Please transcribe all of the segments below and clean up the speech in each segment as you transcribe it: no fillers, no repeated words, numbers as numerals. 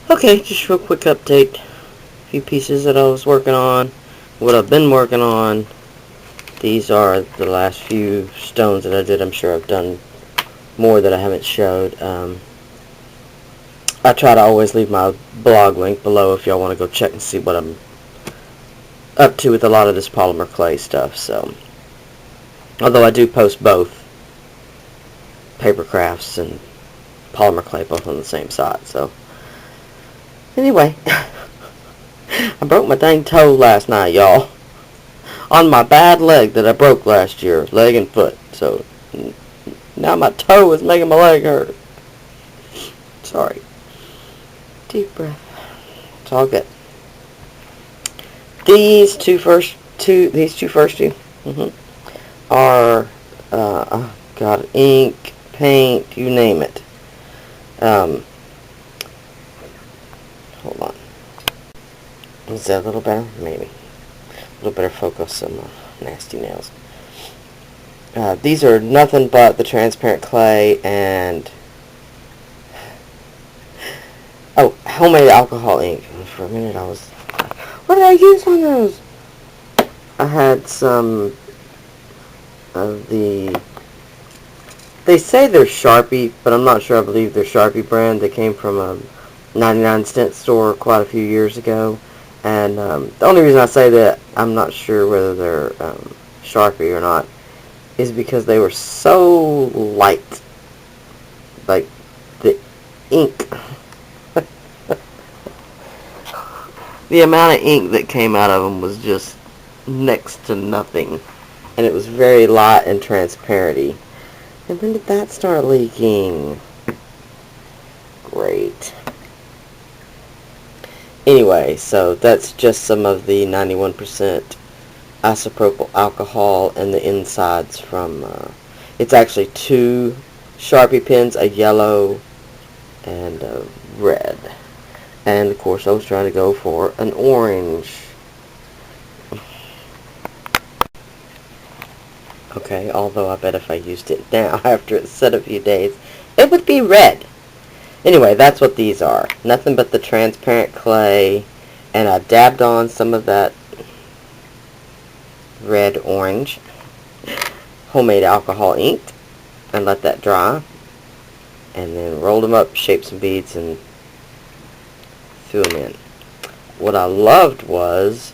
Okay, just real quick update. A few pieces that I was working on. What I've been working on. These are the last few stones that I did. I'm sure I've done more that I haven't showed. I try to always leave my blog link below if y'all want to go check and see what I'm up to with a lot of this polymer clay stuff. So, although I do post both paper crafts and polymer clay both on the same side. So, anyway, I broke my dang toe last night, y'all. On my bad leg that I broke last year, leg and foot. So, now my toe is making my leg hurt. Sorry. Deep breath. It's all good. These two first two are, oh God, ink, paint, you name it. Hold on. Is that a little better? Maybe. A little better focus on my nasty nails. These are nothing but the transparent clay and homemade alcohol ink. For a minute I was, what did I use on those? I had some of the, they say they're Sharpie, but I'm not sure. I believe they're Sharpie brand. They came from a 99-cent store quite a few years ago. And the only reason I say that I'm not sure whether they're Sharpie or not is because they were so light. Like, the ink, the amount of ink that came out of them was just next to nothing. And it was very light and transparent. And when did that start leaking? Great. Anyway, so that's just some of the 91% isopropyl alcohol and the insides from, it's actually two Sharpie pens, a yellow and a red. And of course I was trying to go for an orange. Okay, although I bet if I used it now after it's set a few days, it would be red. Anyway, that's what these are. Nothing but the transparent clay, and I dabbed on some of that red orange homemade alcohol ink and let that dry, and then rolled them up, shaped some beads, and threw them in. What I loved was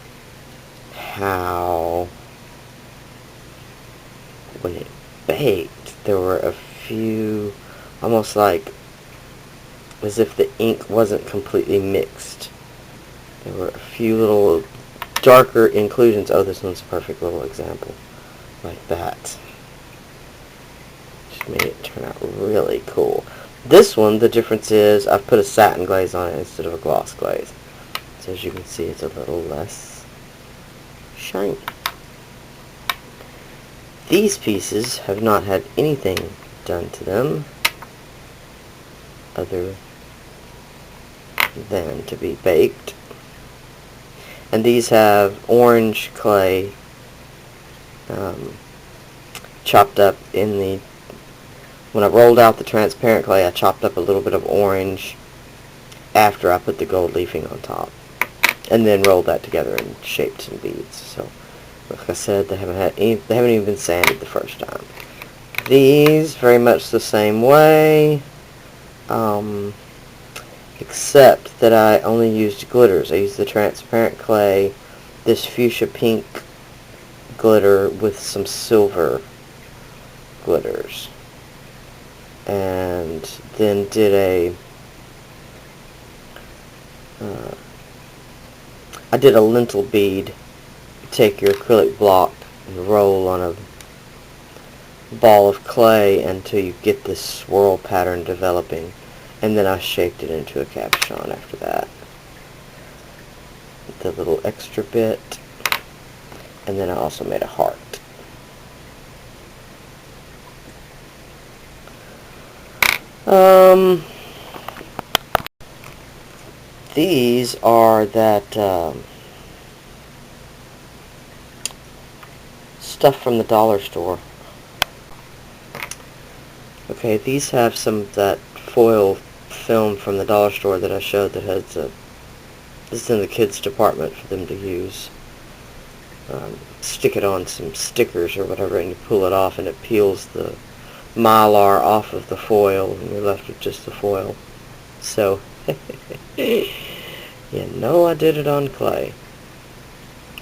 how when it baked there were a few, almost like as if the ink wasn't completely mixed. There were a few little darker inclusions. Oh, this one's a perfect little example. Like that. Just made it turn out really cool. This one, the difference is I've put a satin glaze on it instead of a gloss glaze. So as you can see, it's a little less shiny. These pieces have not had anything done to them other than to be baked. And these have orange clay chopped up in the, when I rolled out the transparent clay, I chopped up a little bit of orange after I put the gold leafing on top, and then rolled that together and shaped some beads. So like I said, they haven't even been sanded the first time. These very much the same way, except that I only used glitters. I used the transparent clay, this fuchsia pink glitter with some silver glitters, and then did I did a lentil bead. You take your acrylic block and roll on a ball of clay until you get this swirl pattern developing, and then I shaped it into a cabochon after that. The little extra bit, and then I also made a heart. These are that stuff from the dollar store. Okay, these have some of that foil film from the dollar store that I showed that has this is in the kids department for them to use. Stick it on some stickers or whatever, and you pull it off, and it peels the mylar off of the foil, and you're left with just the foil. So, you know I did it on clay.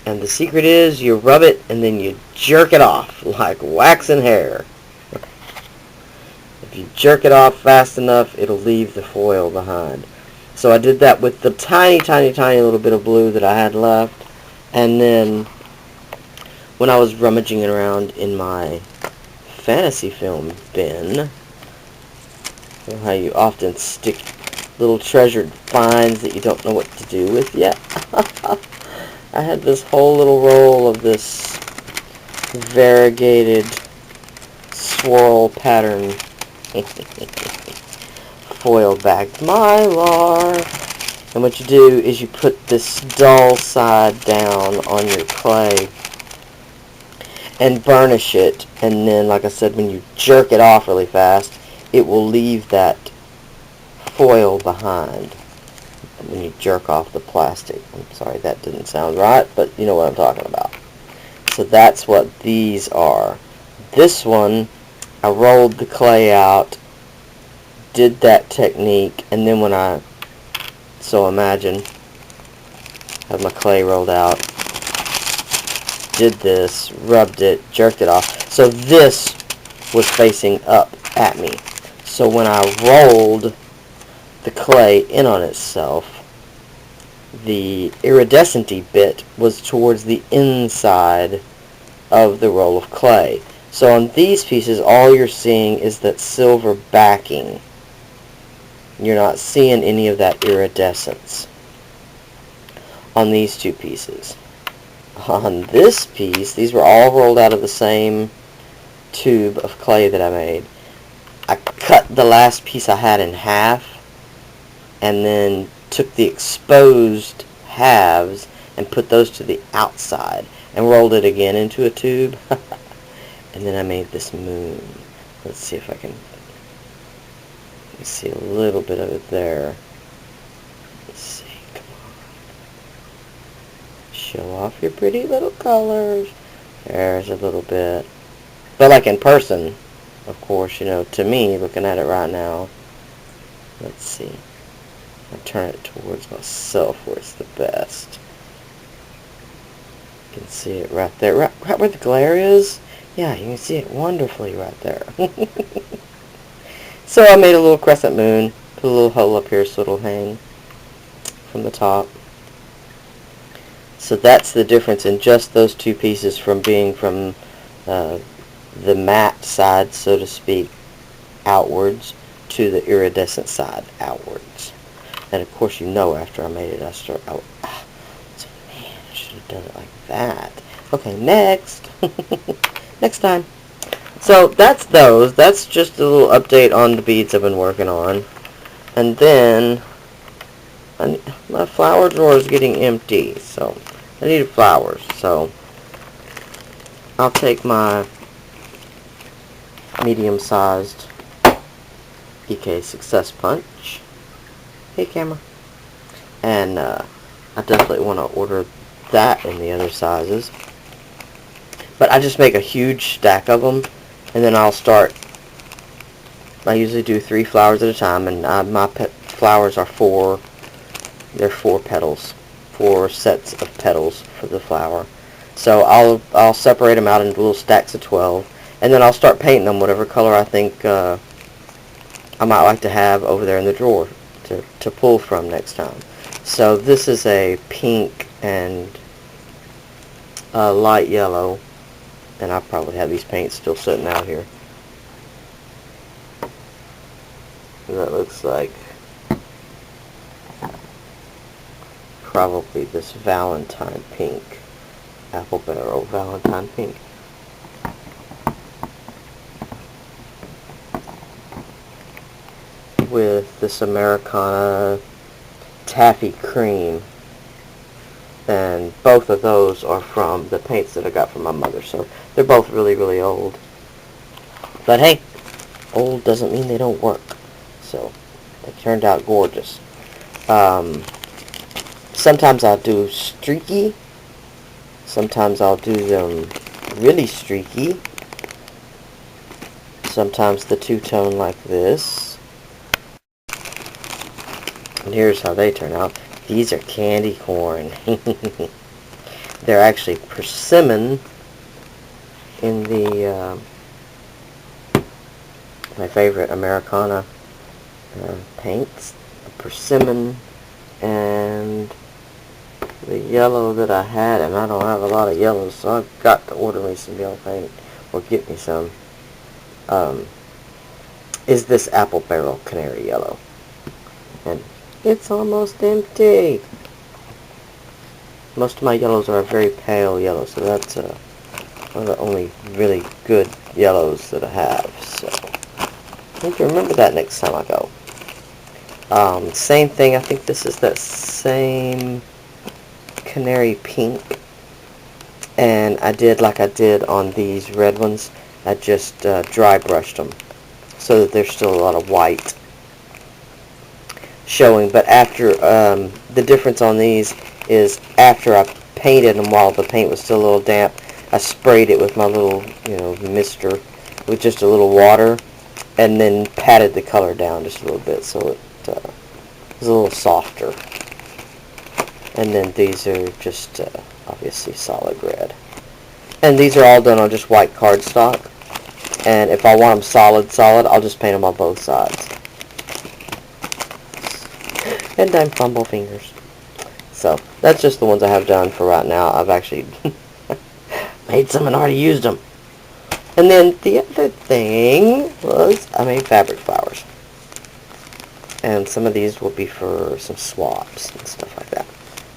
And the secret is you rub it and then you jerk it off like waxing hair. If you jerk it off fast enough, it'll leave the foil behind. So I did that with the tiny, tiny, tiny little bit of blue that I had left. And then when I was rummaging around in my fantasy film bin, you know how you often stick little treasured finds that you don't know what to do with yet? I had this whole little roll of this variegated swirl pattern foil bagged mylar. And what you do is you put this dull side down on your clay and burnish it, and then, like I said, when you jerk it off really fast, it will leave that foil behind when you jerk off the plastic. I'm sorry, that didn't sound right, but you know what I'm talking about. So that's what these are. This one, I rolled the clay out, did that technique, and then when I, so imagine, have my clay rolled out, did this, rubbed it, jerked it off. So this was facing up at me. So when I rolled the clay in on itself, the iridescent-y bit was towards the inside of the roll of clay. So on these pieces, all you're seeing is that silver backing. You're not seeing any of that iridescence on these two pieces. On this piece, these were all rolled out of the same tube of clay that I made. I cut the last piece I had in half, and then took the exposed halves and put those to the outside and rolled it again into a tube. And then I made this moon. Let's see if I can see a little bit of it there. Let's see, come on. Show off your pretty little colors. There's a little bit. But like in person, of course, you know, to me, looking at it right now, let's see. I turn it towards myself where it's the best. You can see it right there. Right where the glare is. Yeah, you can see it wonderfully right there. So I made a little crescent moon. Put a little hole up here so it'll hang from the top. So that's the difference in just those two pieces from being from the matte side, so to speak, outwards to the iridescent side outwards. And of course, you know, after I made it, I so man, I should have done it like that. Okay, next. Next time. So that's those. That's just a little update on the beads I've been working on. And then my flower drawer is getting empty, so I need flowers. So I'll take my medium-sized EK Success Punch. Hey, camera. And I definitely want to order that in the other sizes. But I just make a huge stack of them, and then I'll start. I usually do 3 flowers at a time, and my flowers are 4. They're 4 petals, 4 sets of petals for the flower. So I'll separate them out into little stacks of 12, and then I'll start painting them whatever color I think I might like to have over there in the drawer to pull from next time. So this is a pink and light yellow, and I probably have these paints still sitting out here. That looks like probably this Valentine pink, apple barrel Valentine pink. With this Americana taffy cream, and both of those are from the paints that I got from my mother, so they're both really, really old. But hey, old doesn't mean they don't work. So They turned out gorgeous. Sometimes I'll do streaky. Sometimes I'll do them really streaky. Sometimes the two-tone like this. And here's how they turn out. These are candy corn. They're actually persimmon in the my favorite Americana paints. The persimmon and the yellow that I had, and I don't have a lot of yellows, so I've got to order me some yellow paint or get me some. Is this apple barrel canary yellow, and it's almost empty. Most of my yellows are a very pale yellow, so that's one of the only really good yellows that I have. So I need to remember that next time I go. Same thing. I think this is that same canary pink, and I did like I did on these red ones. I just dry brushed them so that there's still a lot of white showing. But after the difference on these is after I painted them while the paint was still a little damp, I sprayed it with my little, mister with just a little water, and then patted the color down just a little bit so it was a little softer. And then these are just obviously solid red. And these are all done on just white cardstock. And if I want them solid, I'll just paint them on both sides. And I'm fumble fingers. So, that's just the ones I have done for right now. I've actually made some and already used them. And then the other thing was I made fabric flowers. And some of these will be for some swaps and stuff like that.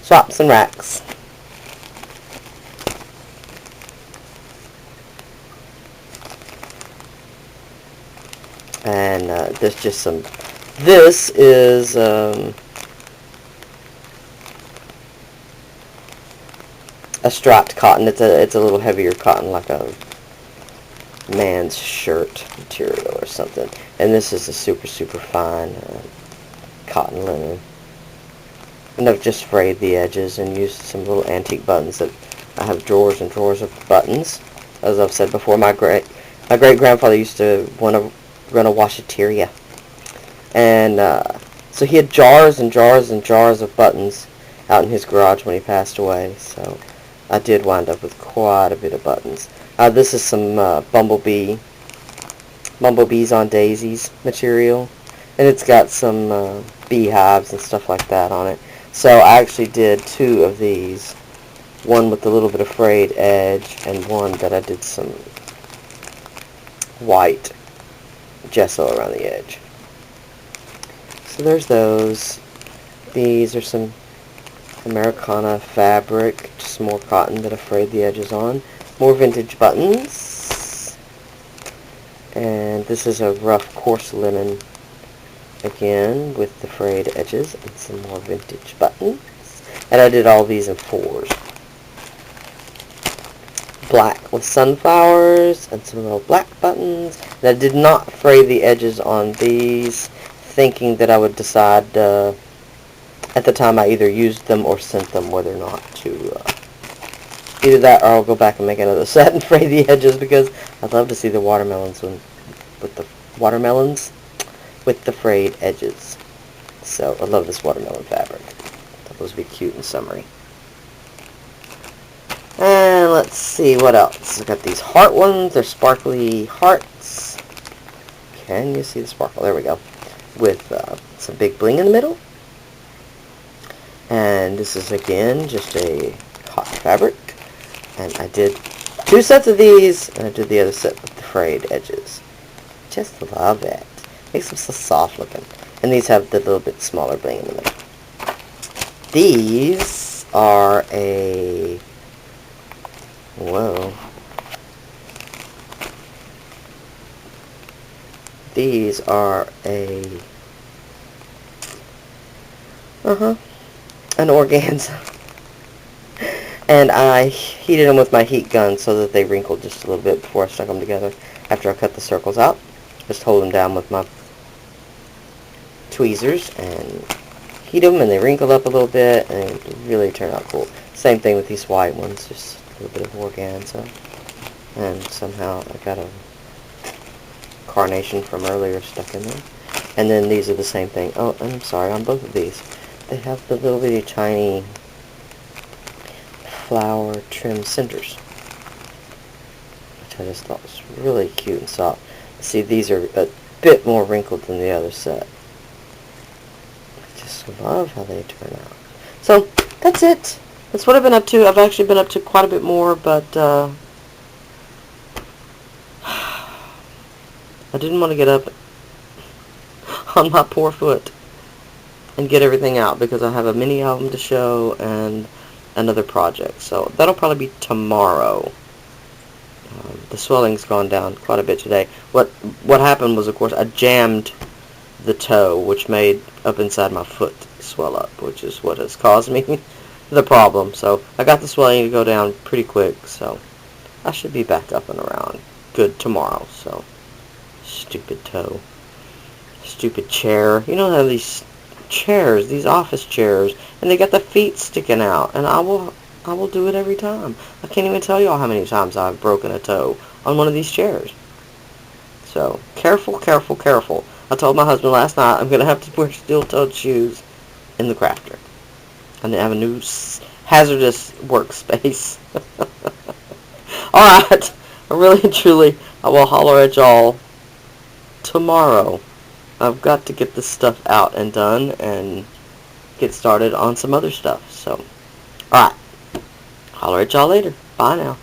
Swaps and racks. And there's just some. This is a striped cotton. It's a little heavier cotton, like a man's shirt material or something. And this is a super fine cotton linen. And I've just frayed the edges and used some little antique buttons. That I have drawers and drawers of buttons. As I've said before, my great grandfather used to run a washateria, and so he had jars and jars and jars of buttons out in his garage when he passed away. So I did wind up with quite a bit of buttons. This is some bumblebees on daisies material, and it's got some beehives and stuff like that on it. So I actually did two of these, one with a little bit of frayed edge, and one that I did some white gesso around the edge. So there's those. These are some Americana fabric, just more cotton that I frayed the edges on. More vintage buttons. And this is a rough coarse linen again with the frayed edges and some more vintage buttons. And I did all these in 4s. Black with sunflowers and some little black buttons. And I did not fray the edges on these, thinking that I would decide at the time I either used them or sent them whether or not to either that or I'll go back and make another set and fray the edges, because I'd love to see the watermelons with the frayed edges. So I love this watermelon fabric. Thought those would be cute and summery. And let's see what else. I've got these heart ones. They're sparkly hearts. Can you see the sparkle? There we go. With some big bling in the middle. And this is again just a cotton fabric. And I did 2 sets of these, and I did the other set with the frayed edges. Just love it. Makes them so soft looking. And these have the little bit smaller bling in the middle. These are a... Whoa. These are an organza. And I heated them with my heat gun so that they wrinkled just a little bit before I stuck them together. After I cut the circles out, just hold them down with my tweezers and heat them, and they wrinkle up a little bit, and they really turn out cool. Same thing with these white ones, just a little bit of organza, and somehow I got a carnation from earlier stuck in there. And then these are the same thing. Oh, I'm sorry, on both of these, they have the little bitty tiny flower trim centers, which I just thought was really cute and soft. See, these are a bit more wrinkled than the other set. I just love how they turn out. So, that's it. That's what I've been up to. I've actually been up to quite a bit more, but I didn't want to get up on my poor foot and get everything out because I have a mini album to show and another project. So that'll probably be tomorrow. The swelling's gone down quite a bit today. What happened was, of course, I jammed the toe, which made up inside my foot swell up, which is what has caused me the problem. So I got the swelling to go down pretty quick, so I should be back up and around good tomorrow. So stupid toe. Stupid chair. You know how these chairs, these office chairs, and they got the feet sticking out, and I will do it every time. I can't even tell y'all how many times I've broken a toe on one of these chairs. So, careful, careful, careful. I told my husband last night I'm going to have to wear steel-toed shoes in the crafter. And they have a new hazardous workspace. Alright, I really and truly, I will holler at y'all tomorrow. I've got to get this stuff out and done and get started on some other stuff. So, alright. Holler at y'all later. Bye now.